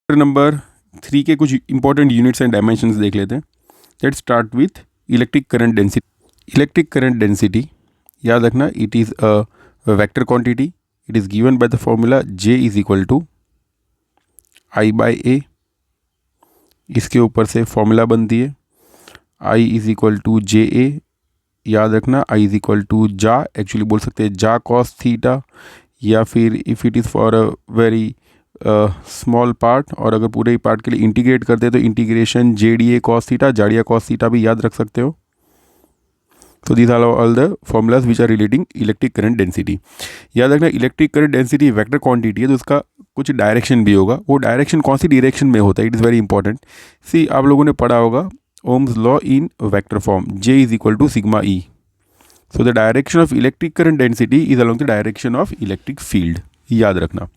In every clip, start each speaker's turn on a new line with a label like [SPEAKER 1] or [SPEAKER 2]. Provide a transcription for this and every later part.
[SPEAKER 1] Number 3 के कुछ important units and dimensions देख लेते हैं। Let's start with electric current density. Electric current density याद रखना, it is a vector quantity. It is given by the formula J is equal to I/A। इसके ऊपर से फॉर्मूला बनती है I is equal to JA। याद रखना I is equal to J A, actually बोल सकते हैं जा कॉस थीटा, या फिर if it is for a very small part, और अगर पूरे पार्ट के लिए इंटीग्रेट करते हैं तो इंटीग्रेशन JDA कॉस थीटा, जाड़िया कॉस थीटा भी याद रख सकते हो। तो these are all the formulas which are relating electric current density. याद रखना electric current density vector quantity है, तो उसका कुछ डायरेक्शन भी होगा। वो डायरेक्शन कौन सी डायरेक्शन में होता है, it is very important. See, आप लोगों ने पढ़ा होगा Ohm's law in vector form, J is equal to sigma E। So the direction of electric current density is along the direction of electric field, याद रखना।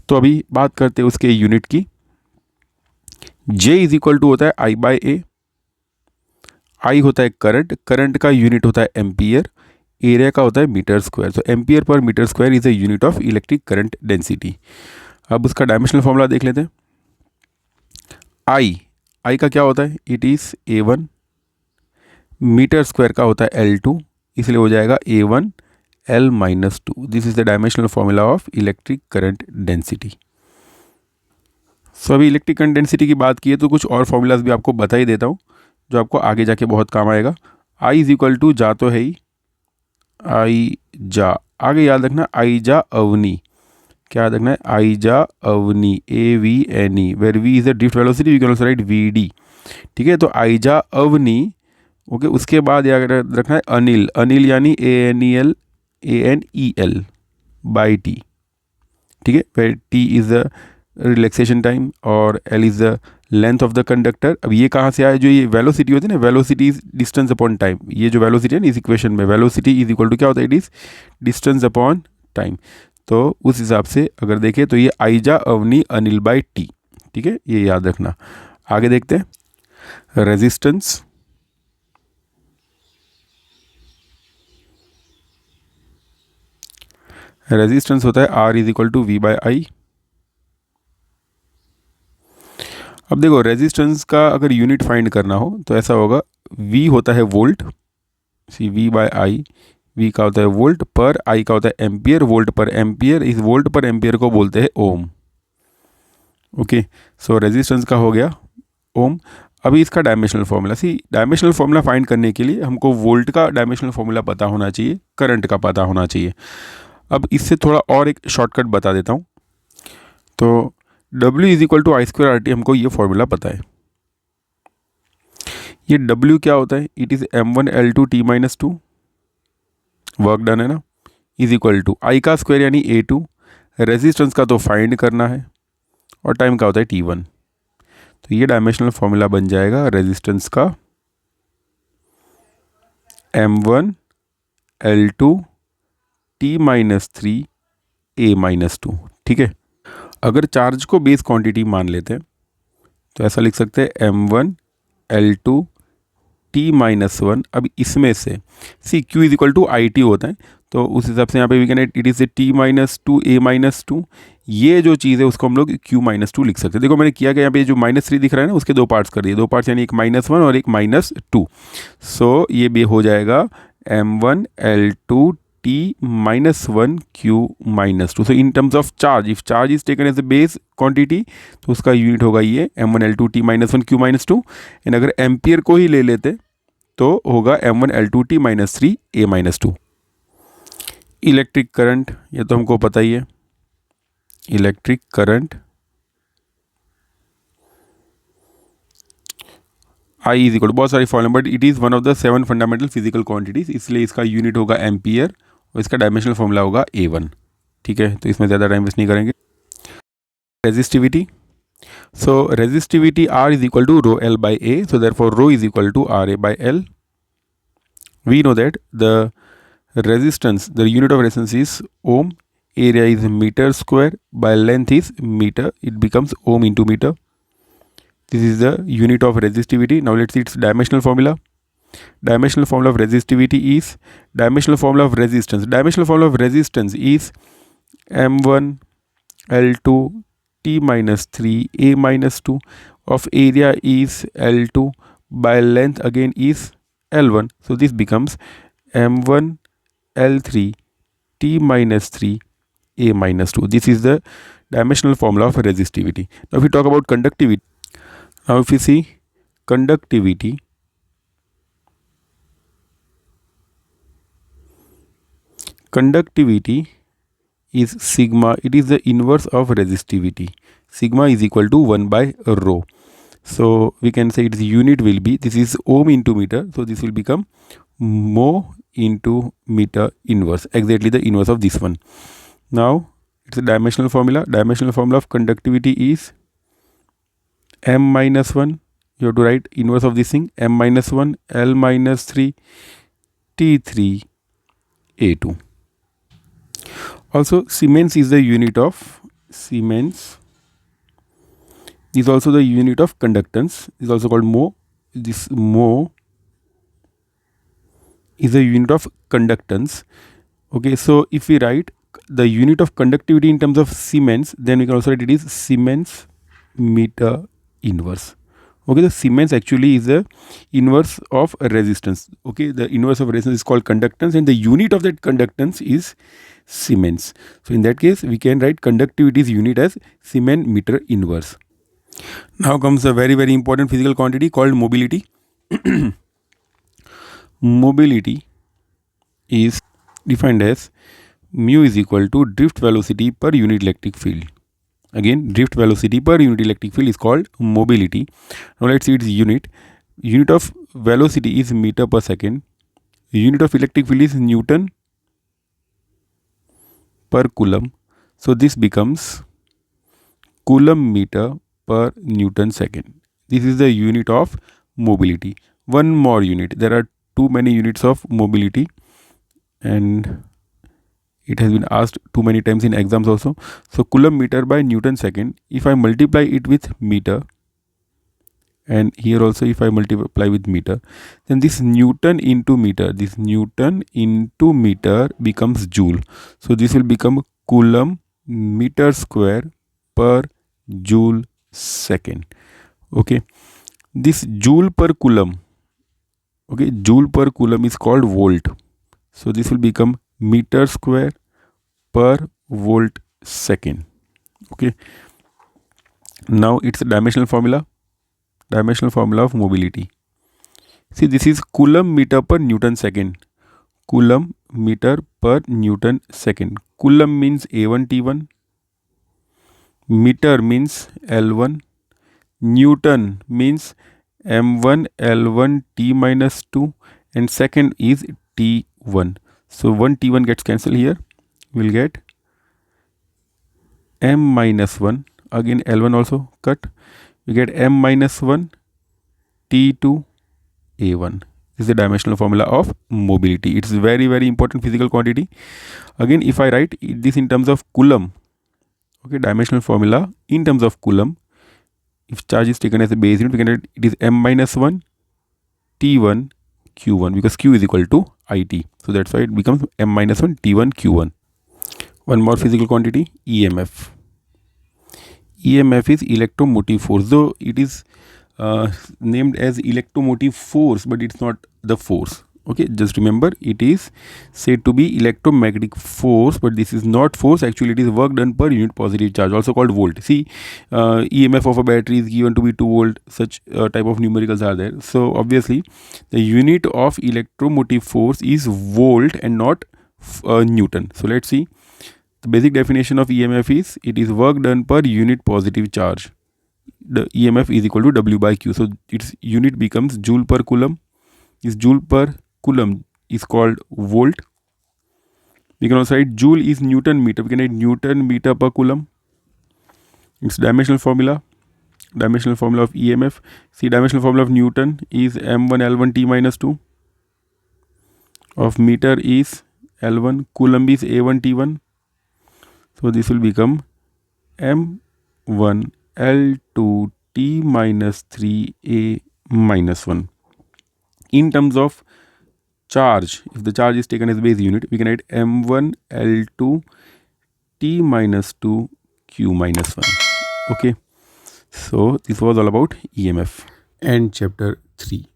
[SPEAKER 1] तो अभी बात करते हैं उसके यूनिट की। J इज इक्वल टू होता है I/A। I होता है करंट, करंट का यूनिट होता है एम्पियर, एरिया का होता है मीटर स्क्वायर। तो ampere per metre square is a unit of electric current density. अब उसका डायमेंशनल फॉर्मूला देख लेते हैं। I का क्या होता है, it is A1। Metre square का होता है L2, इसलिए हो जाएगा A1 L-2। This is the dimensional formula of electric current density. So अभी इलेक्ट्रिक करंट डेंसिटी की बात की है तो कुछ और फॉर्मूलाज भी आपको बता ही देता हूँ जो आपको आगे जाके बहुत काम आएगा। I इज इक्वल टू जा तो है ही, I जा, आगे याद रखना I जा अवनी, क्या याद रखना है, I जा अवनी, AVNE, where V is the drift velocity, we can also write VD। ठीक है, तो I जा अवनी, ओके। उसके बाद याद रखना है अनिल, अनिल यानी ANEL बाई T। ठीक है, where T is the relaxation time और L is the length of the conductor. अब ये कहाँ से आया, जो ये वेलोसिटी होती है ना, velocity is distance upon time. ये जो वेलोसिटी है ना इस इक्वेशन में, वेलोसिटी इज इक्वल टू क्या होता है, it is distance upon time. तो उस हिसाब से अगर देखें तो ये I J A Avani Anil by T। ठीक है, ये याद रखना। आगे देखते हैं रेजिस्टेंस। रेजिस्टेंस होता है R is equal to V/I। अब देखो रेजिस्टेंस का अगर यूनिट फाइंड करना हो तो ऐसा होगा, V होता है वोल्ट, सी V/I, V का होता है वोल्ट, पर I का होता है एम्पियर, वोल्ट पर एम्पियर, इस वोल्ट पर एम्पियर को बोलते हैं ओम। ओके, सो रेजिस्टेंस का हो गया ओम। अभी इसका डायमेंशनल फॉर्मूला, सी डायमेंशनल फॉर्मूला फाइंड करने के लिए हमको वोल्ट का डायमेंशनल फॉर्मूला पता होना चाहिए, करंट का पता होना चाहिए। अब इससे थोड़ा और एक शॉर्टकट बता देता हूँ। तो W is equal to I² RT, हमको ये फॉर्मूला पता है। ये W क्या होता है, it is M1 L2 T-2, work done है ना, इज इक्वल टू I का स्क्वायर यानी A2, रेजिस्टेंस का तो फाइंड करना है, और टाइम का होता है T1। तो ये डायमेंशनल फॉर्मूला बन जाएगा रेजिस्टेंस का M1 L2 T-3 A-2। ठीक है, अगर चार्ज को बेस क्वांटिटी मान लेते हैं तो ऐसा लिख सकते हैं M1 L2 T-1। अब इसमें से see Q is equal to IT होता है, तो उस हिसाब से यहाँ पे we can it is T-2 A-2। ये जो चीज़ है उसको हम लोग Q-2 लिख सकते हैं। देखो मैंने किया कि यहाँ पे जो -3 दिख रहा है ना, उसके दो पार्ट्स कर दिए, दो पार्ट्स यानी एक -1 और एक -2। सो ये भी हो जाएगा M1 L2 T-1 Q-2। So in terms of charge, if charge is taken as a base quantity तो उसका यूनिट होगा ये M1 L2 T-1 Q-2। And अगर एम्पियर को ही ले लेते तो होगा M1 L2 T-3 A-2। Electric current, ये तो हमको पता ही है, electric current I is equal, बहुत सारी formula, but it is one of the 7 fundamental physical quantities, इसलिए इसका यूनिट होगा एम्पियर और इसका डायमेंशनल फॉर्मूला होगा A1। ठीक है, तो इसमें ज़्यादा टाइम वेस्ट नहीं करेंगे। Resistivity, so resistivity R is equal to rho L by A, so therefore rho is equal to RA by L। We know that the resistance, the unit of resistance is ohm, area is meter square, by length is meter, it becomes ohm into meter. This is the unit of resistivity. Now let's see its dimensional formula. Dimensional formula of resistivity is, dimensional formula of resistance, dimensional formula of resistance is M1 L2 T minus 3 A minus 2, of area is L2, by length again is L1. So this becomes M1 L3 T minus 3 A minus 2. This is the dimensional formula of resistivity. Now if we talk about conductivity, now if we see conductivity, is sigma. It is the inverse of resistivity. Sigma is equal to 1 by rho. So we can say its unit will be, this is ohm into meter, so this will become mho into meter inverse, exactly the inverse of this one. Now it's a dimensional formula. Dimensional formula of conductivity is m minus 1. You have to write inverse of this thing, m minus 1 L minus 3 T3 A2. Also Siemens is the unit of, Siemens is also the unit of conductance, is also called mho. This mho is a unit of conductance. Okay, so if we write the unit of conductivity in terms of Siemens, then we can also write it is Siemens meter inverse. Okay, the Siemens actually is the inverse of resistance. Okay, the inverse of resistance is called conductance, and the unit of that conductance is Siemens. So in that case, we can write conductivity's unit as Siemens meter inverse. Now comes a very important physical quantity called mobility. Mobility is defined as mu is equal to drift velocity per unit electric field. Again, drift velocity per unit electric field is called mobility. Now let's see its unit. Unit of velocity is meter per second. Unit of electric field is Newton per coulomb. So this becomes coulomb meter per Newton second. This is the unit of mobility. One more unit. There are too many units of mobility, and it has been asked too many times in exams also. So coulomb meter by Newton second, if I multiply it with meter, and here also if I multiply with meter, then this Newton into meter, becomes joule. So this will become coulomb meter square per joule second. Okay, this joule per coulomb, okay, joule per coulomb is called volt. So this will become meter square per volt second. Okay, now it's a dimensional formula of mobility. See, this is coulomb meter per Newton second. Coulomb meter per Newton second. Coulomb means A1 T1, meter means L1, Newton means M1 L1 T minus 2, and second is T1. So 1 T1 gets cancelled here. We'll get M minus 1. Again L1 also cut. We get M minus 1 T2 A1. This is the dimensional formula of mobility. It's very important physical quantity. Again, if I write this in terms of coulomb, okay, dimensional formula in terms of coulomb, if charge is taken as a base unit, we can write it is M minus 1 T1 Q1, because Q is equal to IT. So that's why it becomes M minus 1 T1 Q1. One more physical quantity, EMF. EMF is electromotive force, though it is named as electromotive force, but it's not the force. Okay, just remember, it is said to be electromagnetic force, but this is not force. Actually, it is work done per unit positive charge, also called volt. See, EMF of a battery is given to be 2 volt. Such type of numericals are there. So obviously, the unit of electromotive force is volt and not Newton. So let's see. The basic definition of EMF is, it is work done per unit positive charge. The EMF is equal to W by Q. So its unit becomes joule per coulomb. This joule per coulomb is called volt. We can also write joule is Newton meter. We can write Newton meter per coulomb. Its dimensional formula of EMF. See, dimensional formula of Newton is M1 L1 T minus 2. Of meter is L1. Coulomb is A1 T1. So this will become M1 L2 T minus 3A minus 1. In terms of charge, if the charge is taken as base unit, we can write M1 L2 T minus 2 Q minus 1. Okay, so this was all about EMF. And chapter 3.